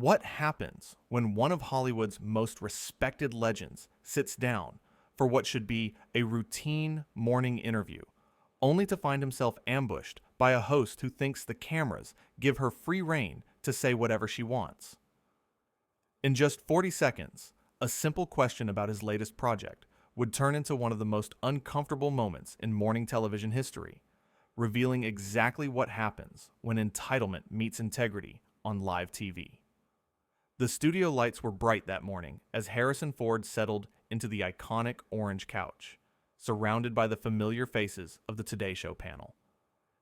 What happens when one of Hollywood's most respected legends sits down for what should be a routine morning interview, only to find himself ambushed by a host who thinks the cameras give her free rein to say whatever she wants? In just 40 seconds, a simple question about his latest project would turn into one of the most uncomfortable moments in morning television history, revealing exactly what happens when entitlement meets integrity on live TV. The studio lights were bright that morning as Harrison Ford settled into the iconic orange couch, surrounded by the familiar faces of the Today Show panel.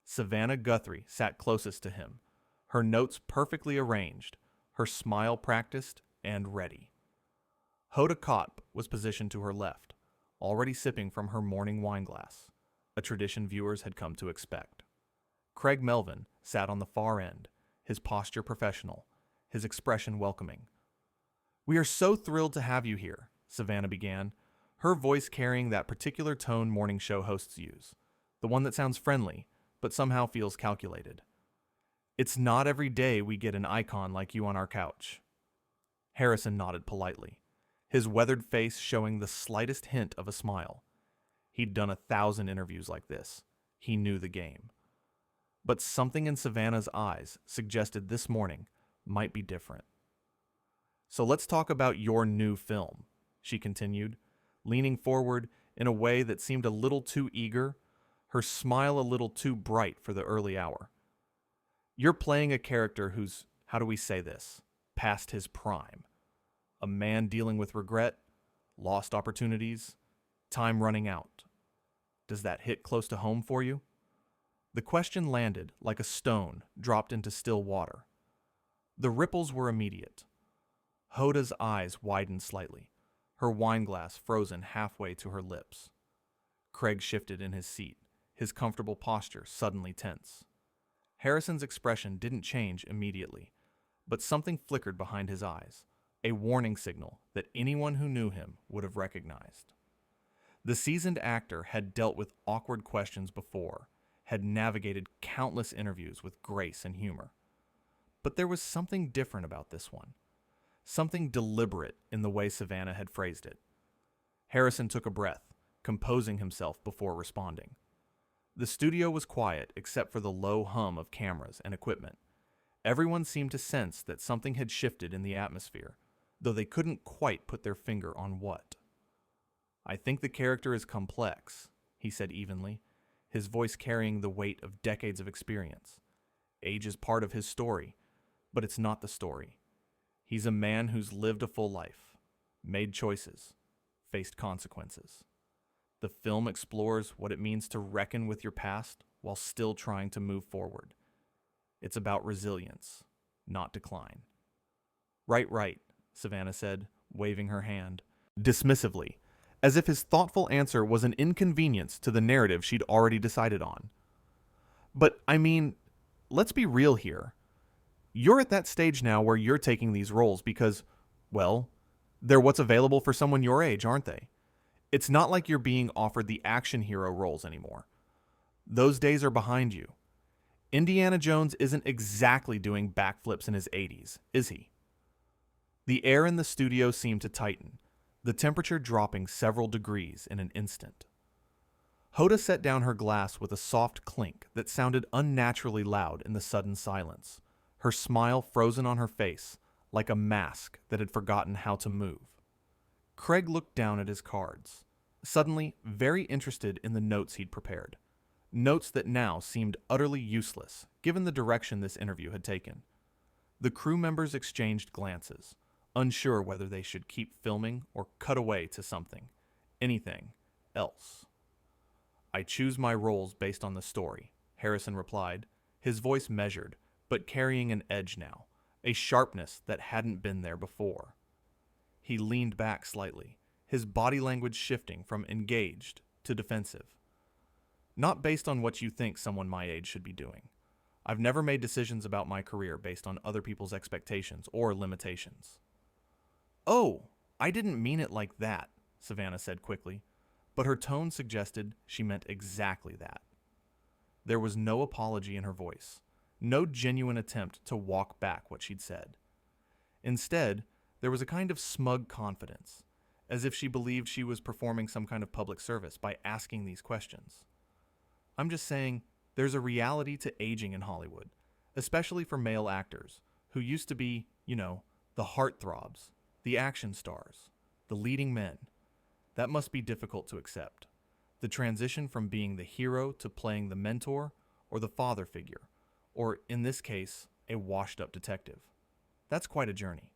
Savannah Guthrie sat closest to him, her notes perfectly arranged, her smile practiced and ready. Hoda Kotb was positioned to her left, already sipping from her morning wine glass, a tradition viewers had come to expect. Craig Melvin sat on the far end, his posture professional, his expression welcoming. "We are so thrilled to have you here," Savannah began, her voice carrying that particular tone morning show hosts use, the one that sounds friendly, but somehow feels calculated. "It's not every day we get an icon like you on our couch." Harrison nodded politely, his weathered face showing the slightest hint of a smile. He'd done 1,000 interviews like this. He knew the game. But something in Savannah's eyes suggested this morning might be different. "So let's talk about your new film," she continued, leaning forward in a way that seemed a little too eager, her smile a little too bright for the early hour. "You're playing a character who's, how do we say this, past his prime. A man dealing with regret, lost opportunities, time running out. Does that hit close to home for you?" The question landed like a stone dropped into still water. The ripples were immediate. Hoda's eyes widened slightly, her wineglass frozen halfway to her lips. Craig shifted in his seat, his comfortable posture suddenly tense. Harrison's expression didn't change immediately, but something flickered behind his eyes, a warning signal that anyone who knew him would have recognized. The seasoned actor had dealt with awkward questions before, had navigated countless interviews with grace and humor. But there was something different about this one, something deliberate in the way Savannah had phrased it. Harrison took a breath, composing himself before responding. The studio was quiet except for the low hum of cameras and equipment. Everyone seemed to sense that something had shifted in the atmosphere, though they couldn't quite put their finger on what. "I think the character is complex," he said evenly, his voice carrying the weight of decades of experience. "Age is part of his story, but it's not the story. He's a man who's lived a full life, made choices, faced consequences. The film explores what it means to reckon with your past while still trying to move forward. It's about resilience, not decline." Right, Savannah said, waving her hand, dismissively, as if his thoughtful answer was an inconvenience to the narrative she'd already decided on. "But, I mean, let's be real here. You're at that stage now where you're taking these roles because, well, they're what's available for someone your age, aren't they? It's not like you're being offered the action hero roles anymore. Those days are behind you. Indiana Jones isn't exactly doing backflips in his 80s, is he?" The air in the studio seemed to tighten, the temperature dropping several degrees in an instant. Hoda set down her glass with a soft clink that sounded unnaturally loud in the sudden silence, her smile frozen on her face like a mask that had forgotten how to move. Craig looked down at his cards, suddenly very interested in the notes he'd prepared, notes that now seemed utterly useless given the direction this interview had taken. The crew members exchanged glances, unsure whether they should keep filming or cut away to something, anything else. "I choose my roles based on the story," Harrison replied, his voice measured, but carrying an edge now, a sharpness that hadn't been there before. He leaned back slightly, his body language shifting from engaged to defensive. "Not based on what you think someone my age should be doing. I've never made decisions about my career based on other people's expectations or limitations." "Oh, I didn't mean it like that," Savannah said quickly, but her tone suggested she meant exactly that. There was no apology in her voice, no genuine attempt to walk back what she'd said. Instead, there was a kind of smug confidence, as if she believed she was performing some kind of public service by asking these questions. I'm just saying, there's a reality to aging in Hollywood, especially for male actors, who used to be, the heartthrobs, the action stars, the leading men. That must be difficult to accept. The transition from being the hero to playing the mentor or the father figure, or in this case, a washed-up detective. That's quite a journey.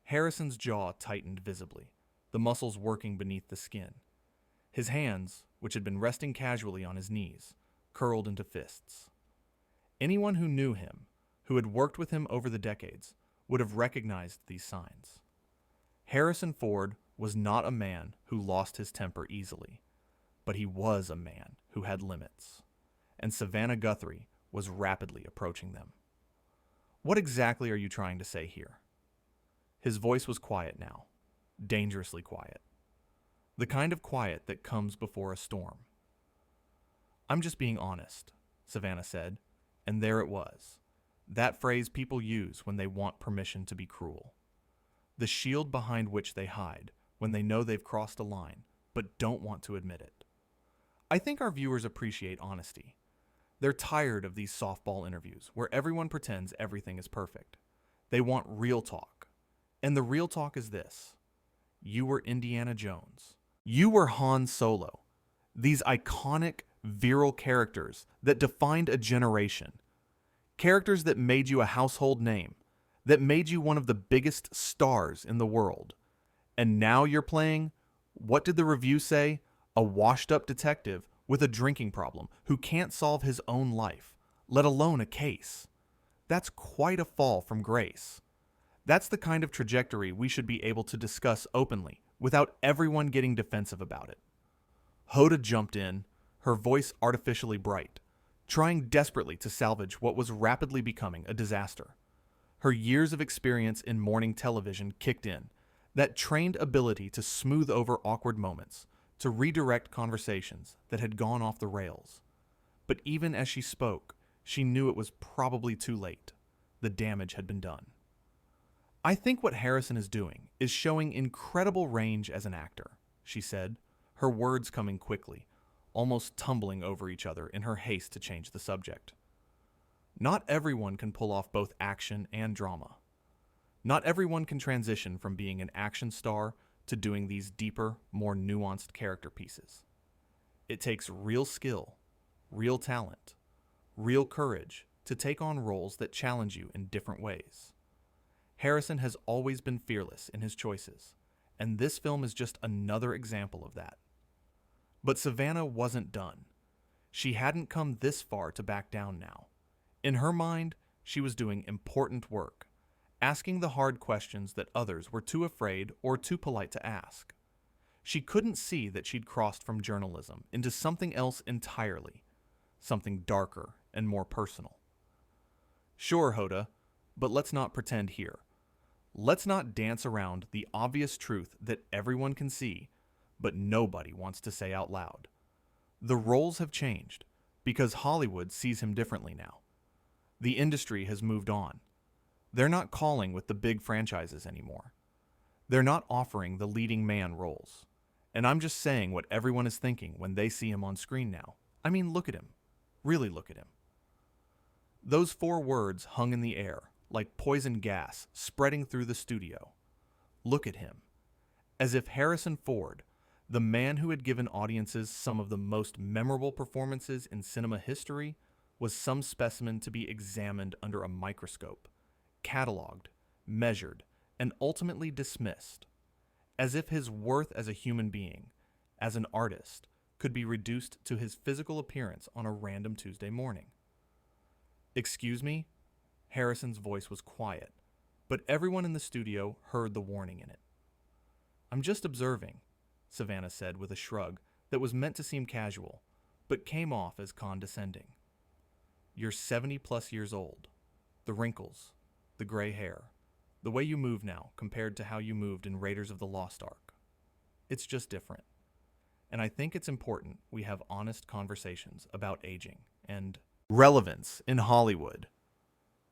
Harrison's jaw tightened visibly, the muscles working beneath the skin. His hands, which had been resting casually on his knees, curled into fists. Anyone who knew him, who had worked with him over the decades, would have recognized these signs. Harrison Ford was not a man who lost his temper easily, but he was a man who had limits, and Savannah Guthrie was rapidly approaching them. What exactly are you trying to say here? His voice was quiet now, dangerously quiet. The kind of quiet that comes before a storm. I'm just being honest, Savannah said, and there it was. That phrase people use when they want permission to be cruel. The shield behind which they hide when they know they've crossed a line, but don't want to admit it. I think our viewers appreciate honesty. They're tired of these softball interviews where everyone pretends everything is perfect. They want real talk. And the real talk is this. You were Indiana Jones. You were Han Solo. These iconic, virile characters that defined a generation. Characters that made you a household name, that made you one of the biggest stars in the world. And now you're playing, what did the review say? A washed-up detective with a drinking problem who can't solve his own life, let alone a case. That's quite a fall from grace. That's the kind of trajectory we should be able to discuss openly without everyone getting defensive about it. Hoda jumped in, her voice artificially bright, trying desperately to salvage what was rapidly becoming a disaster. Her years of experience in morning television kicked in, that trained ability to smooth over awkward moments, to redirect conversations that had gone off the rails. But even as she spoke, she knew it was probably too late. The damage had been done. I think what Harrison is doing is showing incredible range as an actor, she said, her words coming quickly, almost tumbling over each other in her haste to change the subject. Not everyone can pull off both action and drama. Not everyone can transition from being an action star to doing these deeper, more nuanced character pieces. It takes real skill, real talent, real courage to take on roles that challenge you in different ways. Harrison has always been fearless in his choices, and this film is just another example of that. But Savannah wasn't done. She hadn't come this far to back down now. In her mind, she was doing important work, asking the hard questions that others were too afraid or too polite to ask. She couldn't see that she'd crossed from journalism into something else entirely, something darker and more personal. Sure, Hoda, but let's not pretend here. Let's not dance around the obvious truth that everyone can see, but nobody wants to say out loud. The roles have changed because Hollywood sees him differently now. The industry has moved on. They're not calling with the big franchises anymore. They're not offering the leading man roles. And I'm just saying what everyone is thinking when they see him on screen now. I mean, look at him. Really look at him. Those 4 words hung in the air, like poison gas spreading through the studio. Look at him. As if Harrison Ford, the man who had given audiences some of the most memorable performances in cinema history, was some specimen to be examined under a microscope, cataloged, measured, and ultimately dismissed, as if his worth as a human being, as an artist, could be reduced to his physical appearance on a random Tuesday morning. Excuse me? Harrison's voice was quiet, but everyone in the studio heard the warning in it. I'm just observing, Savannah said with a shrug that was meant to seem casual, but came off as condescending. You're 70+ years old. The wrinkles, the gray hair, the way you move now compared to how you moved in Raiders of the Lost Ark. It's just different. And I think it's important we have honest conversations about aging and relevance in Hollywood.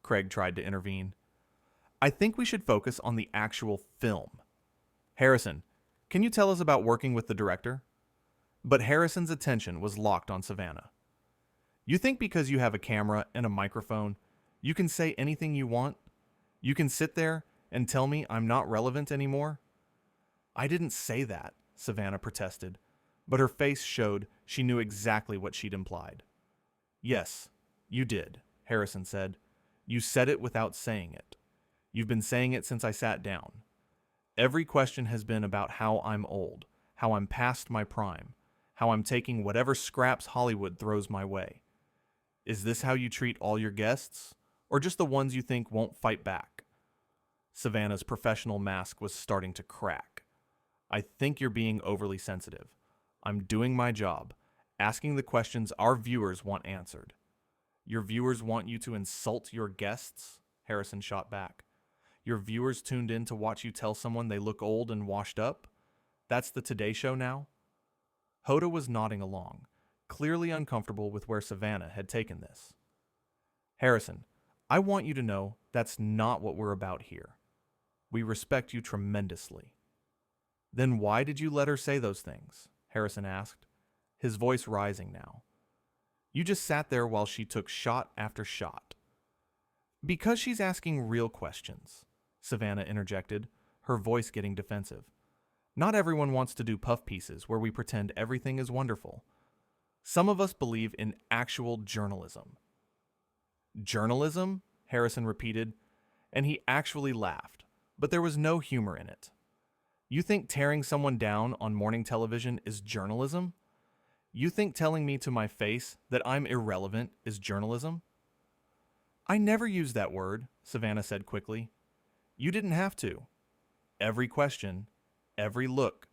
Craig tried to intervene. I think we should focus on the actual film. Harrison, can you tell us about working with the director? But Harrison's attention was locked on Savannah. You think because you have a camera and a microphone, you can say anything you want? You can sit there and tell me I'm not relevant anymore? I didn't say that, Savannah protested, but her face showed she knew exactly what she'd implied. Yes, you did, Harrison said. You said it without saying it. You've been saying it since I sat down. Every question has been about how I'm old, how I'm past my prime, how I'm taking whatever scraps Hollywood throws my way. Is this how you treat all your guests, or just the ones you think won't fight back? Savannah's professional mask was starting to crack. I think you're being overly sensitive. I'm doing my job, asking the questions our viewers want answered. Your viewers want you to insult your guests? Harrison shot back. Your viewers tuned in to watch you tell someone they look old and washed up? That's the Today Show now? Hoda was nodding along, clearly uncomfortable with where Savannah had taken this. Harrison, I want you to know that's not what we're about here. We respect you tremendously. Then why did you let her say those things? Harrison asked, his voice rising now. You just sat there while she took shot after shot. Because she's asking real questions, Savannah interjected, her voice getting defensive. Not everyone wants to do puff pieces where we pretend everything is wonderful. Some of us believe in actual journalism. Journalism? Harrison repeated, and he actually laughed, but there was no humor in it. You think tearing someone down on morning television is journalism? You think telling me to my face that I'm irrelevant is journalism? I never used that word, Savannah said quickly. You didn't have to. Every question, every look,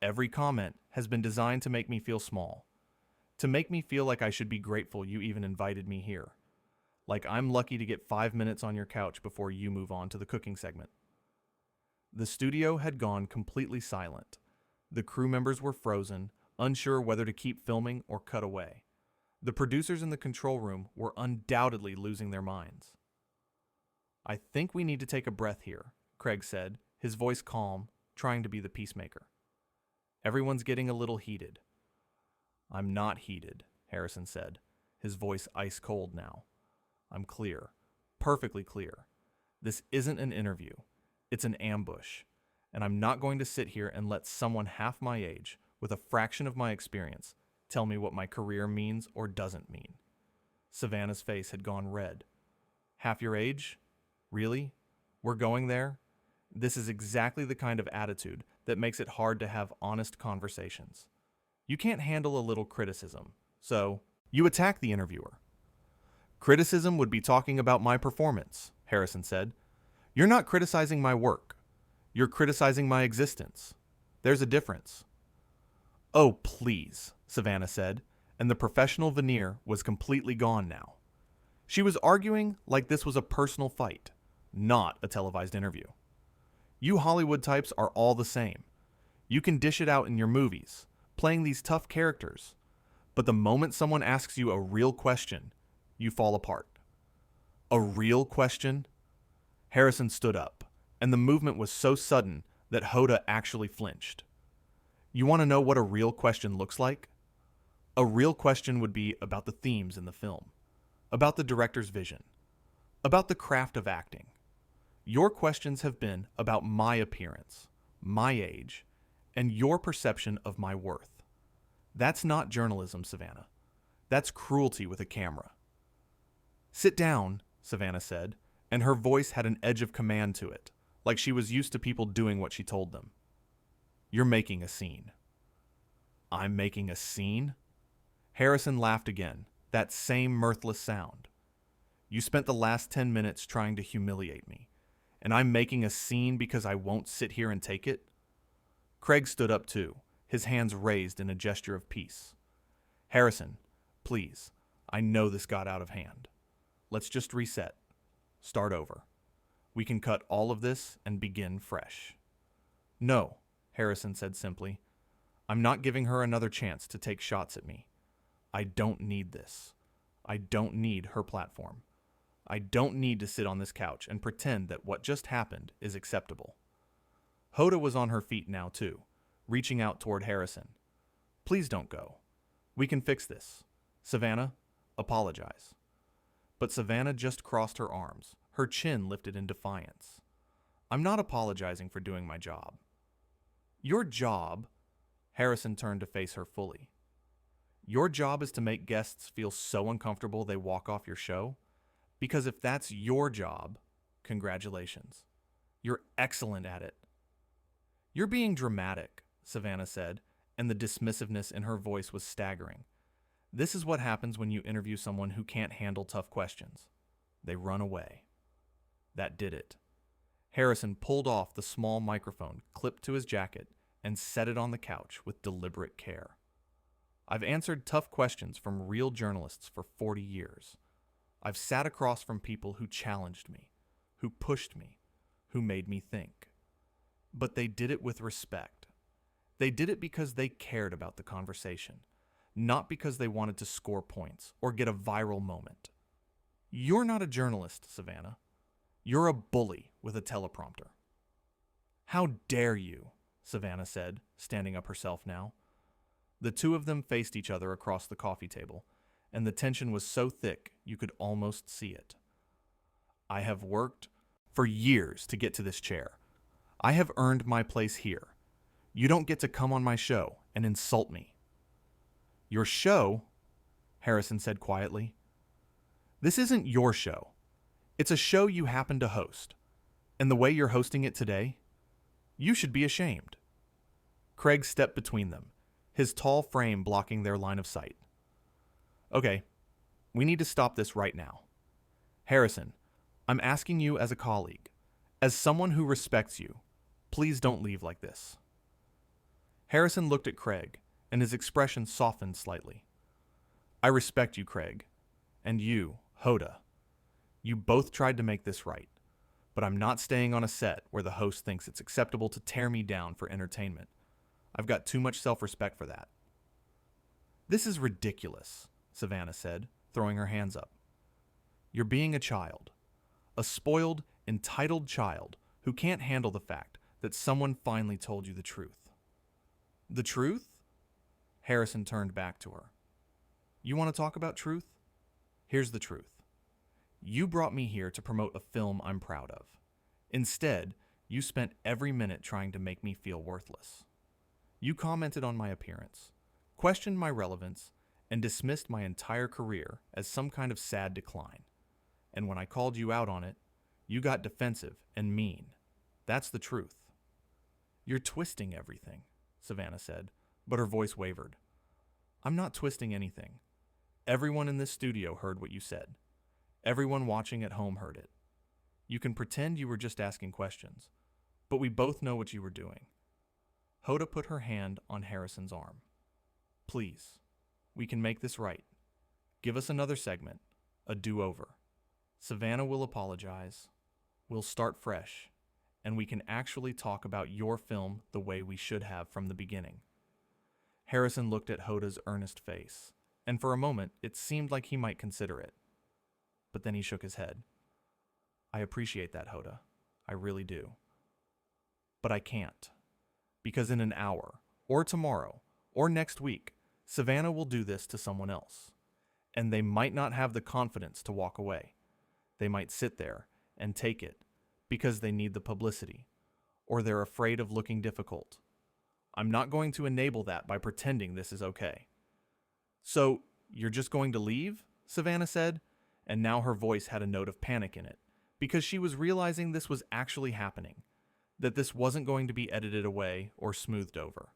every comment has been designed to make me feel small. To make me feel like I should be grateful you even invited me here. Like I'm lucky to get 5 minutes on your couch before you move on to the cooking segment. The studio had gone completely silent. The crew members were frozen, unsure whether to keep filming or cut away. The producers in the control room were undoubtedly losing their minds. I think we need to take a breath here, Craig said, his voice calm, trying to be the peacemaker. Everyone's getting a little heated. I'm not heated, Harrison said, his voice ice cold now. I'm clear, perfectly clear. This isn't an interview. It's an ambush, and I'm not going to sit here and let someone half my age, with a fraction of my experience, tell me what my career means or doesn't mean. Savannah's face had gone red. Half your age? Really? We're going there? This is exactly the kind of attitude that makes it hard to have honest conversations. You can't handle a little criticism, so you attack the interviewer. Criticism would be talking about my performance, Harrison said. You're not criticizing my work. You're criticizing my existence. There's a difference. Oh, please, Savannah said, and the professional veneer was completely gone now. She was arguing like this was a personal fight, not a televised interview. You Hollywood types are all the same. You can dish it out in your movies, playing these tough characters. But the moment someone asks you a real question, you fall apart. A real question? Harrison stood up, and the movement was so sudden that Hoda actually flinched. You want to know what a real question looks like? A real question would be about the themes in the film, about the director's vision, about the craft of acting. Your questions have been about my appearance, my age, and your perception of my worth. That's not journalism, Savannah. That's cruelty with a camera. Sit down, Savannah said, and her voice had an edge of command to it, like she was used to people doing what she told them. You're making a scene. I'm making a scene? Harrison laughed again, that same mirthless sound. You spent the last 10 minutes trying to humiliate me, and I'm making a scene because I won't sit here and take it? Craig stood up too, his hands raised in a gesture of peace. Harrison, please, I know this got out of hand. Let's just reset. Start over. We can cut all of this and begin fresh. No, Harrison said simply. I'm not giving her another chance to take shots at me. I don't need this. I don't need her platform. I don't need to sit on this couch and pretend that what just happened is acceptable. Hoda was on her feet now too, reaching out toward Harrison. Please don't go. We can fix this. Savannah, apologize. But Savannah just crossed her arms, her chin lifted in defiance. I'm not apologizing for doing my job. Your job? Harrison turned to face her fully. Your job is to make guests feel so uncomfortable they walk off your show? Because if that's your job, congratulations. You're excellent at it. You're being dramatic, Savannah said, and the dismissiveness in her voice was staggering. This is what happens when you interview someone who can't handle tough questions. They run away. That did it. Harrison pulled off the small microphone clipped to his jacket and set it on the couch with deliberate care. I've answered tough questions from real journalists for 40 years. I've sat across from people who challenged me, who pushed me, who made me think. But they did it with respect. They did it because they cared about the conversation, not because they wanted to score points or get a viral moment. You're not a journalist, Savannah. You're a bully with a teleprompter. How dare you, Savannah said, standing up herself now. The two of them faced each other across the coffee table, and the tension was so thick you could almost see it. I have worked for years to get to this chair. I have earned my place here. You don't get to come on my show and insult me. Your show? Harrison said quietly. This isn't your show. It's a show you happen to host. And the way you're hosting it today, you should be ashamed. Craig stepped between them, his tall frame blocking their line of sight. Okay, we need to stop this right now. Harrison, I'm asking you as a colleague, as someone who respects you, please don't leave like this. Harrison looked at Craig, and his expression softened slightly. I respect you, Craig. And you, Hoda. You both tried to make this right, but I'm not staying on a set where the host thinks it's acceptable to tear me down for entertainment. I've got too much self-respect for that. This is ridiculous, Savannah said, throwing her hands up. You're being a child. A spoiled, entitled child who can't handle the fact that someone finally told you the truth. The truth? Harrison turned back to her. You want to talk about truth? Here's the truth. You brought me here to promote a film I'm proud of. Instead, you spent every minute trying to make me feel worthless. You commented on my appearance, questioned my relevance, and dismissed my entire career as some kind of sad decline. And when I called you out on it, you got defensive and mean. That's the truth. You're twisting everything, Savannah said, but her voice wavered. I'm not twisting anything. Everyone in this studio heard what you said. Everyone watching at home heard it. You can pretend you were just asking questions, but we both know what you were doing. Hoda put her hand on Harrison's arm. Please, we can make this right. Give us another segment, a do-over. Savannah will apologize. We'll start fresh, and we can actually talk about your film the way we should have from the beginning. Harrison looked at Hoda's earnest face, and for a moment it seemed like he might consider it. But then he shook his head. I appreciate that, Hoda. I really do. But I can't. Because in an hour, or tomorrow, or next week, Savannah will do this to someone else. And they might not have the confidence to walk away. They might sit there and take it because they need the publicity, or they're afraid of looking difficult. I'm not going to enable that by pretending this is okay. So, you're just going to leave? Savannah said, and now her voice had a note of panic in it, because she was realizing this was actually happening, that this wasn't going to be edited away or smoothed over.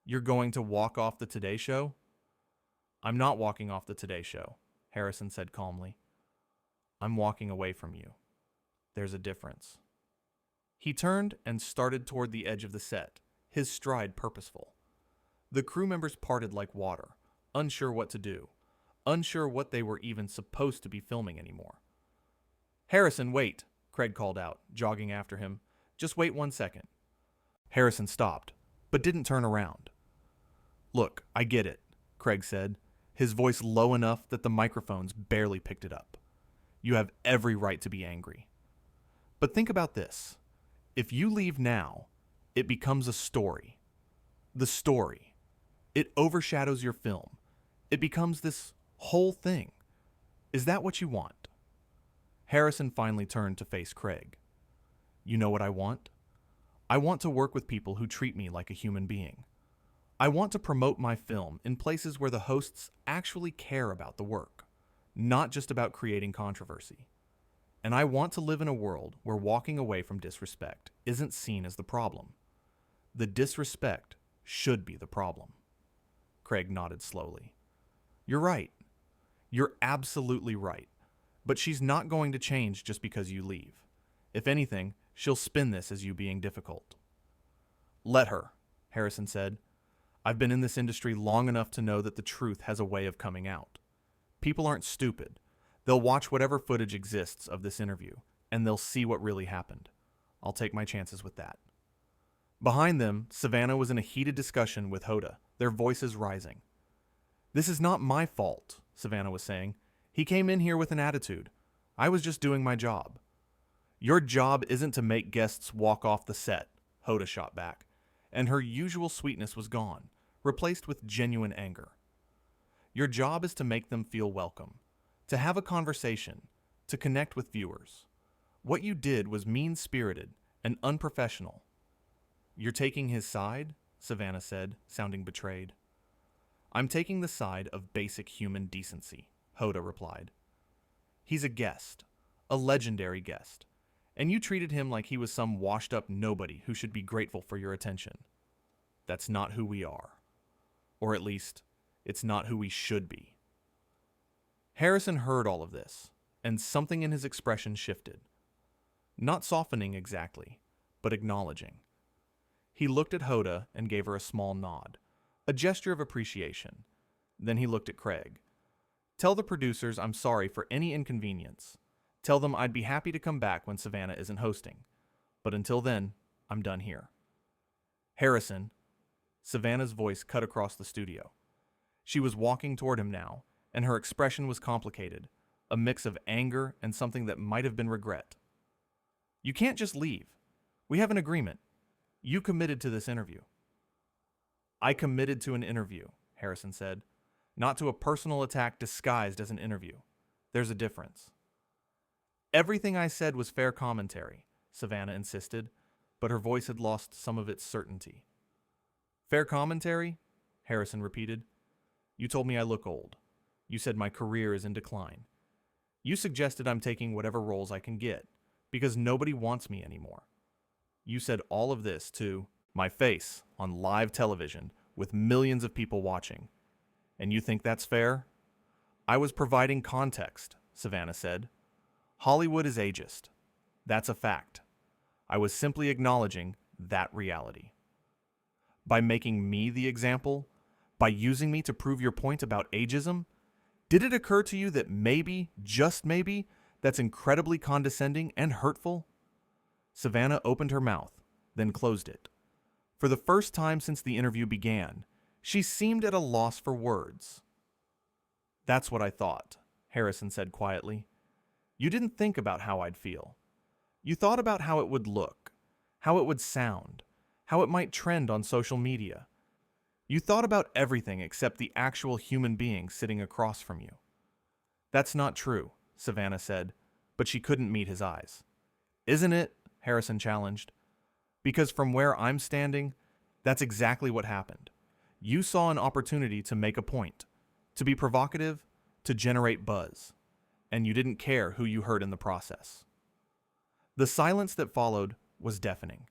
You're going to walk off the Today Show? I'm not walking off the Today Show, Harrison said calmly. I'm walking away from you. There's a difference. He turned and started toward the edge of the set, his stride purposeful. The crew members parted like water, unsure what to do, unsure what they were even supposed to be filming anymore. Harrison, wait, Craig called out, jogging after him. Just wait 1 second. Harrison stopped, but didn't turn around. Look, I get it, Craig said, his voice low enough that the microphones barely picked it up. You have every right to be angry. But think about this. If you leave now, it becomes a story. The story. It overshadows your film. It becomes this whole thing. Is that what you want? Harrison finally turned to face Craig. You know what I want? I want to work with people who treat me like a human being. I want to promote my film in places where the hosts actually care about the work, not just about creating controversy. And I want to live in a world where walking away from disrespect isn't seen as the problem. The disrespect should be the problem. Craig nodded slowly. You're right. You're absolutely right. But she's not going to change just because you leave. If anything, she'll spin this as you being difficult. Let her, Harrison said. I've been in this industry long enough to know that the truth has a way of coming out. People aren't stupid. They'll watch whatever footage exists of this interview, and they'll see what really happened. I'll take my chances with that. Behind them, Savannah was in a heated discussion with Hoda, their voices rising. This is not my fault, Savannah was saying. He came in here with an attitude. I was just doing my job. Your job isn't to make guests walk off the set, Hoda shot back, and her usual sweetness was gone, replaced with genuine anger. Your job is to make them feel welcome, to have a conversation, to connect with viewers. What you did was mean-spirited and unprofessional. You're taking his side? Savannah said, sounding betrayed. I'm taking the side of basic human decency, Hoda replied. He's a guest, a legendary guest, and you treated him like he was some washed-up nobody who should be grateful for your attention. That's not who we are. Or at least, it's not who we should be. Harrison heard all of this, and something in his expression shifted. Not softening exactly, but acknowledging. He looked at Hoda and gave her a small nod, a gesture of appreciation. Then he looked at Craig. Tell the producers I'm sorry for any inconvenience. Tell them I'd be happy to come back when Savannah isn't hosting. But until then, I'm done here. Harrison. Savannah's voice cut across the studio. She was walking toward him now, and her expression was complicated, a mix of anger and something that might have been regret. You can't just leave. We have an agreement. You committed to this interview. I committed to an interview, Harrison said, not to a personal attack disguised as an interview. There's a difference. Everything I said was fair commentary, Savannah insisted, but her voice had lost some of its certainty. Fair commentary? Harrison repeated. You told me I look old. You said my career is in decline. You suggested I'm taking whatever roles I can get, because nobody wants me anymore. You said all of this to my face on live television with millions of people watching. And you think that's fair? I was providing context, Savannah said. Hollywood is ageist. That's a fact. I was simply acknowledging that reality. By making me the example, by using me to prove your point about ageism, did it occur to you that maybe, just maybe, that's incredibly condescending and hurtful? Savannah opened her mouth, then closed it. For the first time since the interview began, she seemed at a loss for words. That's what I thought, Harrison said quietly. You didn't think about how I'd feel. You thought about how it would look, how it would sound, how it might trend on social media. You thought about everything except the actual human being sitting across from you. That's not true, Savannah said, but she couldn't meet his eyes. Isn't it? Harrison challenged. Because from where I'm standing, that's exactly what happened. You saw an opportunity to make a point, to be provocative, to generate buzz, and you didn't care who you hurt in the process. The silence that followed was deafening.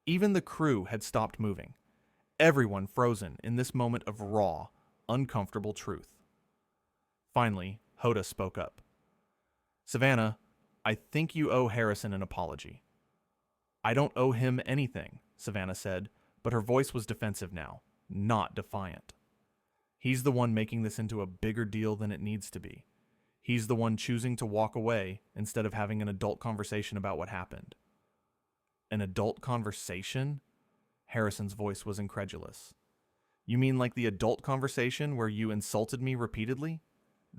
Even the crew had stopped moving, everyone frozen in this moment of raw, uncomfortable truth. Finally, Hoda spoke up. Savannah, I think you owe Harrison an apology. I don't owe him anything, Savannah said, but her voice was defensive now, not defiant. He's the one making this into a bigger deal than it needs to be. He's the one choosing to walk away instead of having an adult conversation about what happened. An adult conversation? Harrison's voice was incredulous. You mean like the adult conversation where you insulted me repeatedly?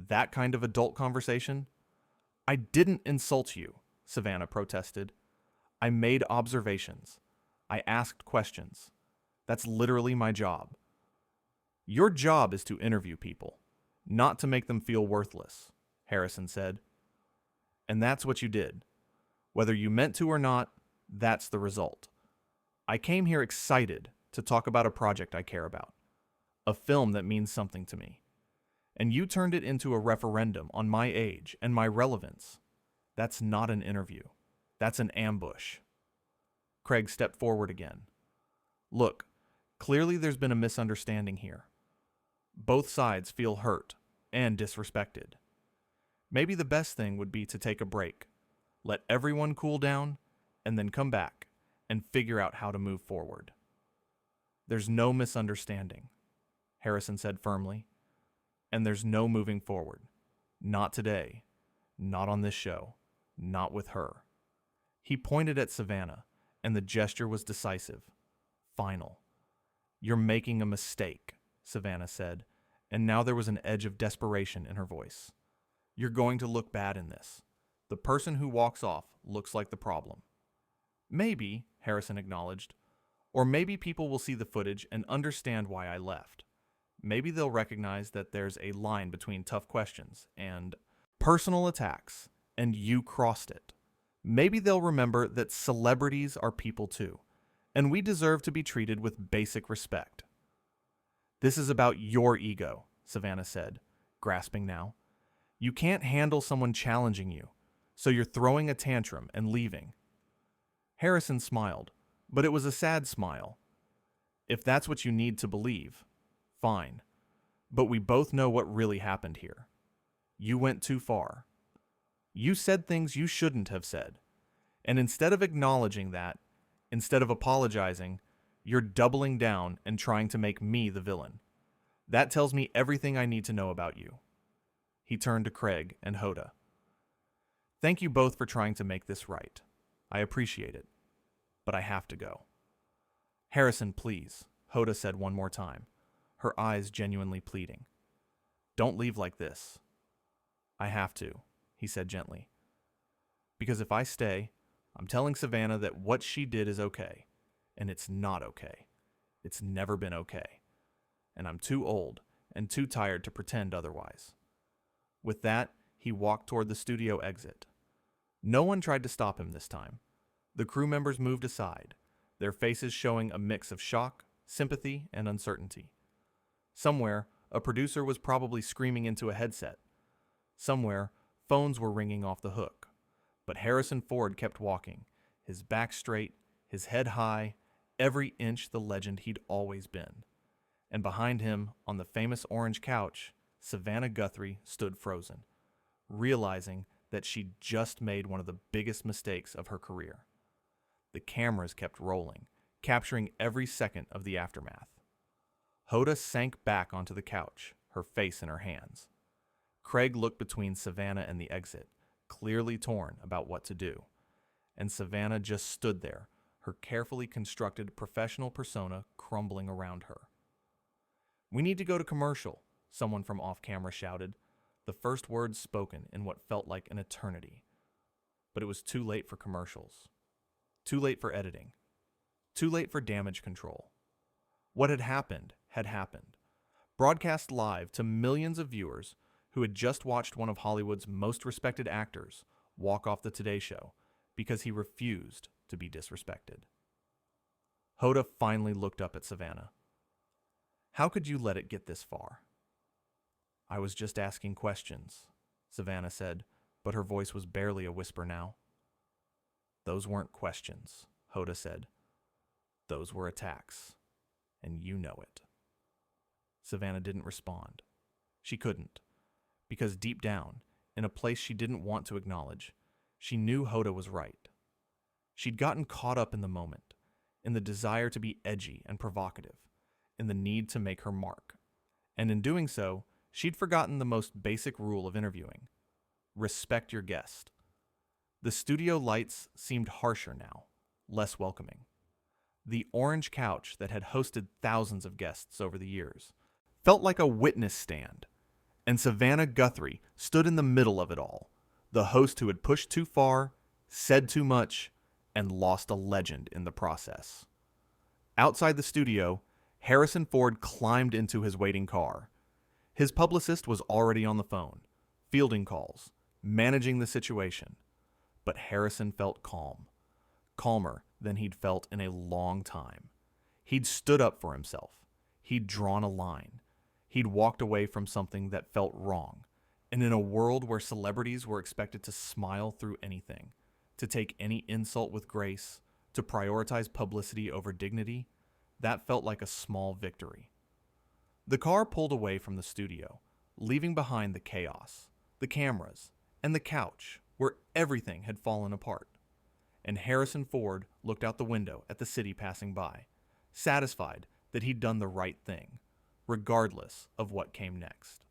That kind of adult conversation? I didn't insult you, Savannah protested. I made observations. I asked questions. That's literally my job. Your job is to interview people, not to make them feel worthless, Harrison said. And that's what you did. Whether you meant to or not, that's the result. I came here excited to talk about a project I care about, a film that means something to me. And you turned it into a referendum on my age and my relevance. That's not an interview. That's an ambush. Craig stepped forward again. Look, clearly there's been a misunderstanding here. Both sides feel hurt and disrespected. Maybe the best thing would be to take a break, let everyone cool down, and then come back and figure out how to move forward. There's no misunderstanding, Harrison said firmly, and there's no moving forward. Not today, not on this show, not with her. He pointed at Savannah, and the gesture was decisive, final. You're making a mistake, Savannah said, and now there was an edge of desperation in her voice. You're going to look bad in this. The person who walks off looks like the problem. Maybe, Harrison acknowledged, or maybe people will see the footage and understand why I left. Maybe they'll recognize that there's a line between tough questions and personal attacks, and you crossed it. Maybe they'll remember that celebrities are people too, and we deserve to be treated with basic respect. This is about your ego, Savannah said, grasping now. You can't handle someone challenging you, so you're throwing a tantrum and leaving. Harrison smiled, but it was a sad smile. If that's what you need to believe, fine. But we both know what really happened here. You went too far. You said things you shouldn't have said. And instead of acknowledging that, instead of apologizing, you're doubling down and trying to make me the villain. That tells me everything I need to know about you. He turned to Craig and Hoda. Thank you both for trying to make this right. I appreciate it. But I have to go. Harrison, please, Hoda said one more time, her eyes genuinely pleading. Don't leave like this. I have to, he said gently. Because if I stay, I'm telling Savannah that what she did is okay, and it's not okay. It's never been okay. And I'm too old and too tired to pretend otherwise. With that, he walked toward the studio exit. No one tried to stop him this time. The crew members moved aside, their faces showing a mix of shock, sympathy, and uncertainty. Somewhere, a producer was probably screaming into a headset. Somewhere, phones were ringing off the hook. But Harrison Ford kept walking, his back straight, his head high, every inch the legend he'd always been. And behind him, on the famous orange couch, Savannah Guthrie stood frozen, realizing that she'd just made one of the biggest mistakes of her career. The cameras kept rolling, capturing every second of the aftermath. Hoda sank back onto the couch, her face in her hands. Craig looked between Savannah and the exit, clearly torn about what to do. And Savannah just stood there, her carefully constructed professional persona crumbling around her. We need to go to commercial, someone from off-camera shouted, the first words spoken in what felt like an eternity. But it was too late for commercials. Too late for editing. Too late for damage control. What had happened had happened. Broadcast live to millions of viewers who had just watched one of Hollywood's most respected actors walk off the Today Show because he refused to be disrespected. Hoda finally looked up at Savannah. How could you let it get this far? I was just asking questions, Savannah said, but her voice was barely a whisper now. Those weren't questions, Hoda said. Those were attacks, and you know it. Savannah didn't respond. She couldn't, because deep down, in a place she didn't want to acknowledge, she knew Hoda was right. She'd gotten caught up in the moment, in the desire to be edgy and provocative, in the need to make her mark. And in doing so, she'd forgotten the most basic rule of interviewing. Respect your guest. The studio lights seemed harsher now, less welcoming. The orange couch that had hosted thousands of guests over the years felt like a witness stand, and Savannah Guthrie stood in the middle of it all, the host who had pushed too far, said too much, and lost a legend in the process. Outside the studio, Harrison Ford climbed into his waiting car. His publicist was already on the phone, fielding calls, managing the situation. But Harrison felt calm, calmer than he'd felt in a long time. He'd stood up for himself. He'd drawn a line. He'd walked away from something that felt wrong. And in a world where celebrities were expected to smile through anything, to take any insult with grace, to prioritize publicity over dignity, that felt like a small victory. The car pulled away from the studio, leaving behind the chaos, the cameras, and the couch where everything had fallen apart. And Harrison Ford looked out the window at the city passing by, satisfied that he'd done the right thing, regardless of what came next.